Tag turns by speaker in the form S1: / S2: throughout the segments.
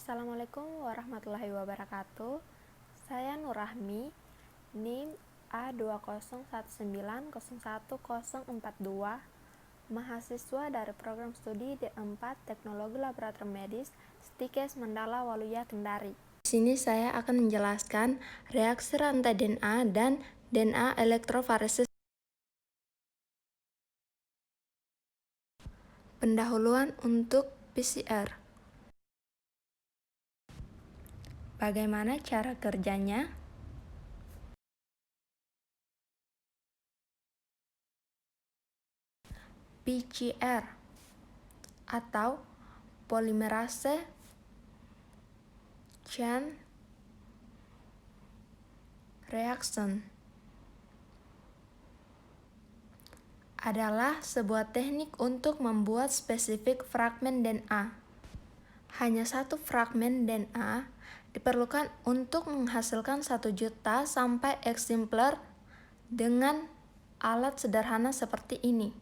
S1: Assalamualaikum warahmatullahi wabarakatuh. Saya Nurrahmi, NIM A201901042, mahasiswa dari program studi D4 Teknologi Laboratorium Medis Stikes Mandala Waluya Kendari. Di sini saya akan menjelaskan reaksi rantai DNA dan DNA elektroforesis. Pendahuluan untuk PCR. Bagaimana cara kerjanya? PCR atau polimerase chain reaction adalah sebuah teknik untuk membuat spesifik fragmen DNA. Hanya satu fragmen DNA diperlukan untuk menghasilkan 1 juta sampai eksemplar dengan alat sederhana seperti ini.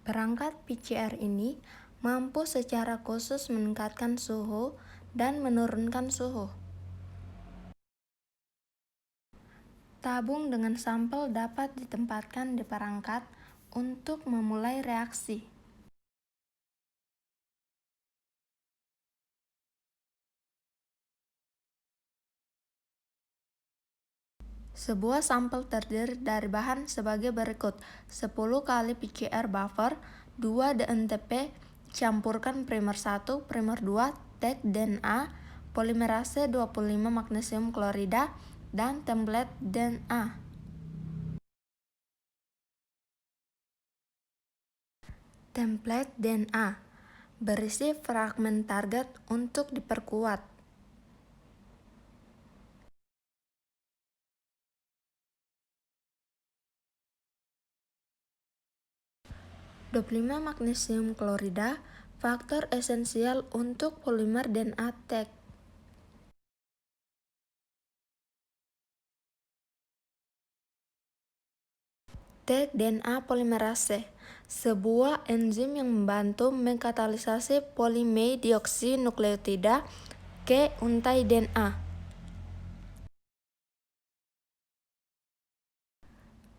S1: Perangkat PCR ini mampu secara khusus meningkatkan suhu dan menurunkan suhu. Tabung dengan sampel dapat ditempatkan di perangkat untuk memulai reaksi. Sebuah sampel terdiri dari bahan sebagai berikut: 10 kali PCR buffer, 2 DNTP, campurkan primer 1, primer 2, tag DNA, polimerase 25 magnesium klorida, dan template DNA. Template DNA berisi fragmen target untuk diperkuat. 25 magnesium klorida, faktor esensial untuk polimer DNA tag. Tag DNA polimerase, sebuah enzim yang membantu mengkatalisasi polimerdioxinukleotida ke untai DNA.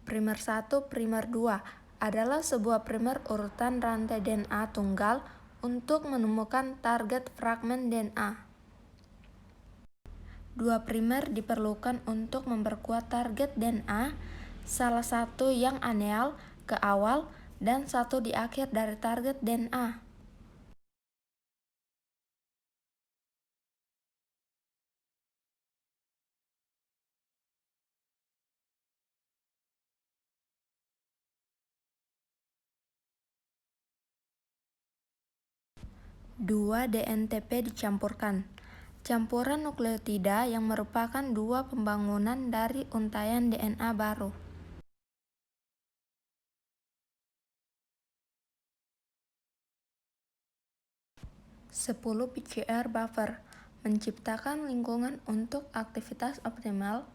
S1: Primer 1, primer 2 adalah sebuah primer urutan rantai DNA tunggal untuk menemukan target fragmen DNA. 2 primer diperlukan untuk memperkuat target DNA, salah satu yang aneal ke awal dan satu di akhir dari target DNA. Dua DNTP dicampurkan. Campuran nukleotida yang merupakan 2 pembangunan dari untaian DNA baru. Sepuluh PCR buffer menciptakan lingkungan untuk aktivitas optimal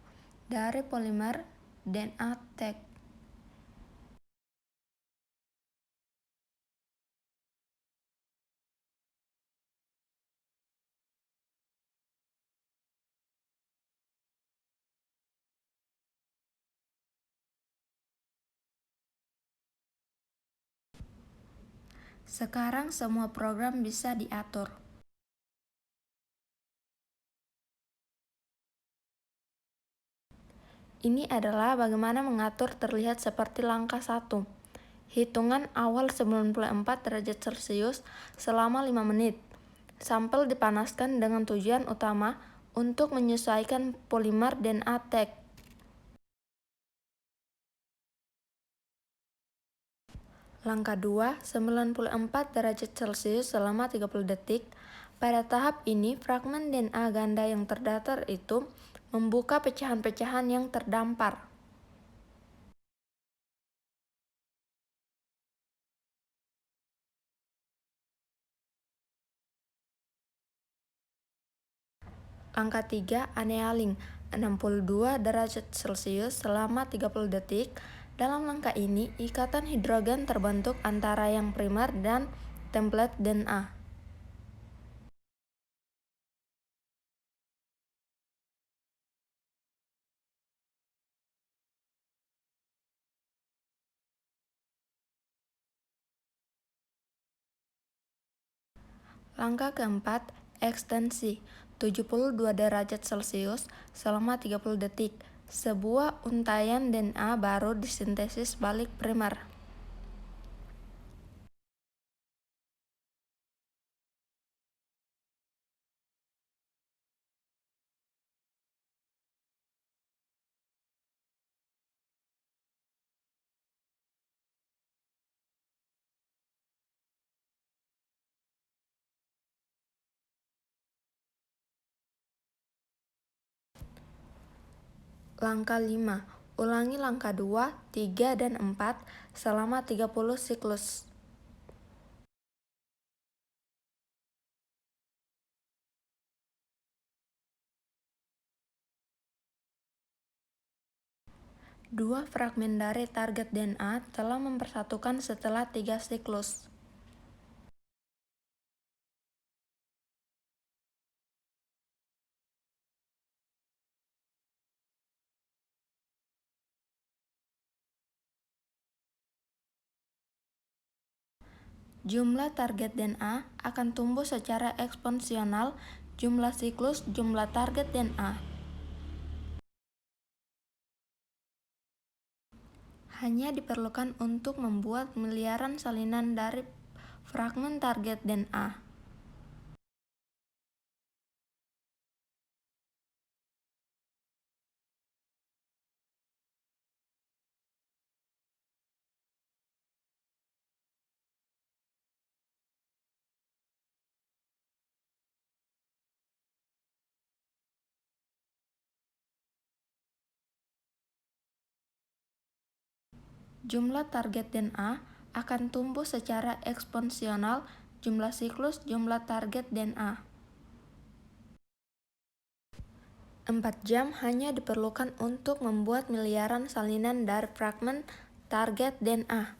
S1: dari polimer DNA tag. Sekarang semua program bisa diatur. Ini adalah bagaimana mengatur terlihat seperti langkah 1. Hitungan awal 94 derajat Celcius selama 5 menit. Sampel dipanaskan dengan tujuan utama untuk menyesuaikan polimer DNA tag. Langkah 2, 94 derajat Celcius selama 30 detik. Pada tahap ini, fragmen DNA ganda yang terdatar itu membuka pecahan-pecahan yang terdampar. Langkah 3, annealing 62 derajat Celcius selama 30 detik. Dalam langkah ini, ikatan hidrogen terbentuk antara yang primer dan template DNA. Langkah keempat, ekstensi 72 derajat Celcius selama 30 detik. Sebuah untaian DNA baru disintesis balik primer. Langkah 5. Ulangi langkah 2, 3, dan 4 selama 30 siklus. Dua fragmen dari target DNA telah mempersatukan setelah 3 siklus. Jumlah target DNA akan tumbuh secara eksponensial jumlah siklus jumlah target DNA. Hanya diperlukan untuk membuat miliaran salinan dari fragmen target DNA. Jumlah target DNA akan tumbuh secara eksponensial jumlah siklus jumlah target DNA. 4 jam hanya diperlukan untuk membuat miliaran salinan dari fragmen target DNA.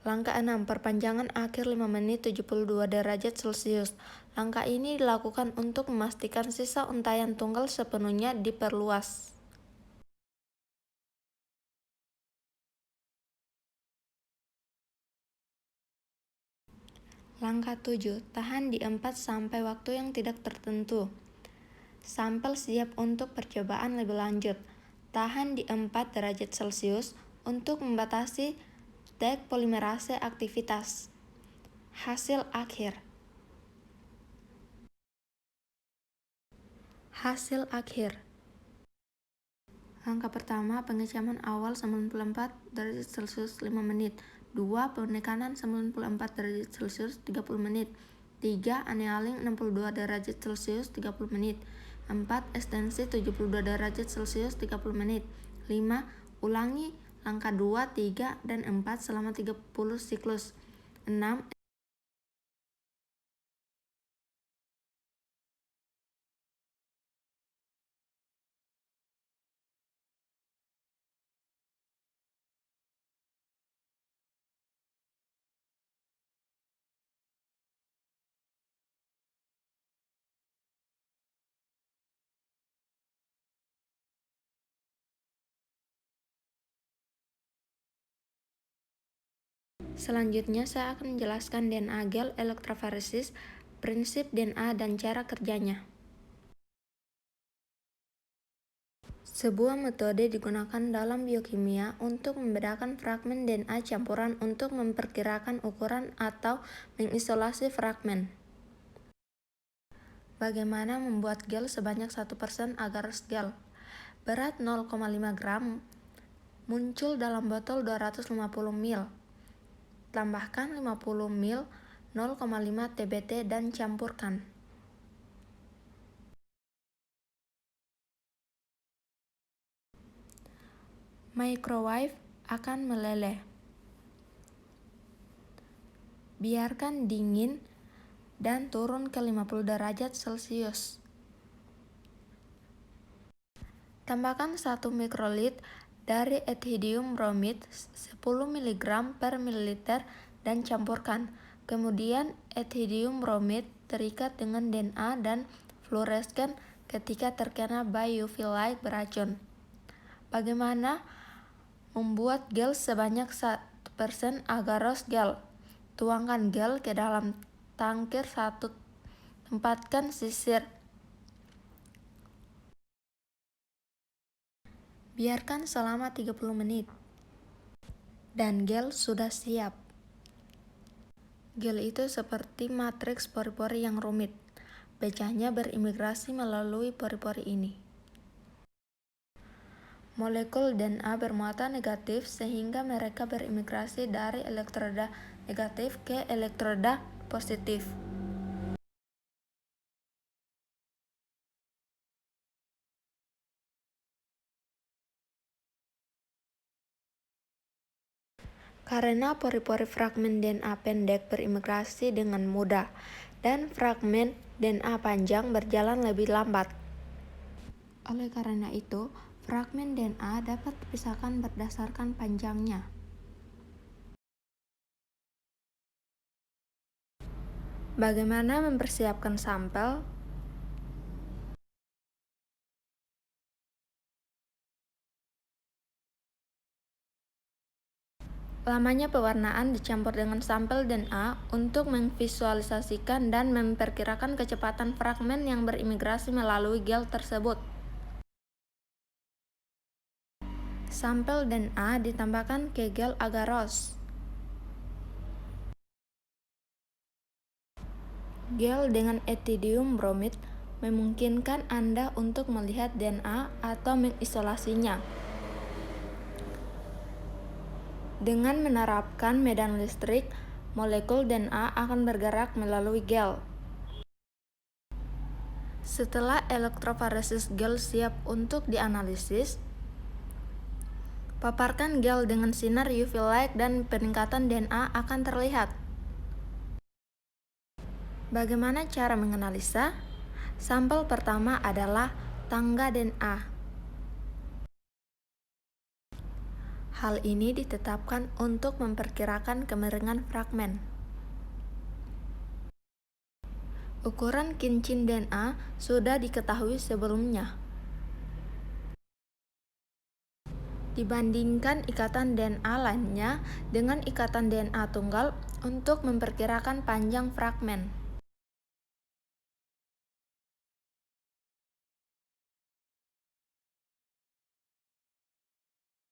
S1: Langkah 6. Perpanjangan akhir 5 menit 72 derajat Celcius. Langkah ini dilakukan untuk memastikan sisa untaian tunggal sepenuhnya diperluas. Langkah 7. Tahan di 4 sampai waktu yang tidak tertentu. Sampel siap untuk percobaan lebih lanjut. Tahan di 4 derajat Celcius untuk membatasi depolimerase aktivitas. Hasil akhir. Langkah pertama, pengecaman awal 94 derajat Celcius 5 menit. 2. Penekanan 94 derajat Celcius 30 menit. 3. Annealing 62 derajat Celcius 30 menit. 4. Ekstensi 72 derajat Celcius 30 menit. 5. Ulangi langkah 2, 3, dan 4 selama 30 siklus. 6. Selanjutnya saya akan menjelaskan DNA gel elektroforesis, prinsip DNA dan cara kerjanya. Sebuah metode digunakan dalam biokimia untuk membedakan fragmen DNA campuran untuk memperkirakan ukuran atau mengisolasi fragmen. Bagaimana membuat gel sebanyak 1% agar gel berat 0,5 gram muncul dalam botol 250 ml. Tambahkan 50 ml 0,5 TBT dan campurkan. Microwave akan meleleh. Biarkan dingin dan turun ke 50 derajat Celcius. Tambahkan 1 mikrolit dari ethidium bromide 10 mg per mililiter dan campurkan. Kemudian ethidium bromide terikat dengan DNA dan fluoreskan ketika terkena by UV light beracun. Bagaimana membuat gel sebanyak 1% agar-rose gel? Tuangkan gel ke dalam tangkir 1. Tempatkan sisir. Biarkan selama 30 menit. Dan gel sudah siap. Gel itu seperti matriks pori-pori yang rumit. Pecahnya berimigrasi melalui pori-pori ini. Molekul DNA bermuatan negatif sehingga mereka berimigrasi dari elektroda negatif ke elektroda positif. Karena pori-pori fragmen DNA pendek berimigrasi dengan mudah dan fragmen DNA panjang berjalan lebih lambat. Oleh karena itu, fragmen DNA dapat dipisahkan berdasarkan panjangnya. Bagaimana mempersiapkan sampel? Lamanya pewarnaan dicampur dengan sampel DNA untuk memvisualisasikan dan memperkirakan kecepatan fragmen yang berimigrasi melalui gel tersebut. Sampel DNA ditambahkan ke gel agar-rose. Gel dengan etidium bromid memungkinkan Anda untuk melihat DNA atau mengisolasinya. Dengan menerapkan medan listrik, molekul DNA akan bergerak melalui gel. Setelah elektroforesis gel siap untuk dianalisis, paparkan gel dengan sinar UV light dan peningkatan DNA akan terlihat. Bagaimana cara menganalisa? Sampel pertama adalah tangga DNA. Hal ini ditetapkan untuk memperkirakan kemiringan fragmen. Ukuran kincin DNA sudah diketahui sebelumnya. Dibandingkan ikatan DNA lainnya dengan ikatan DNA tunggal untuk memperkirakan panjang fragmen.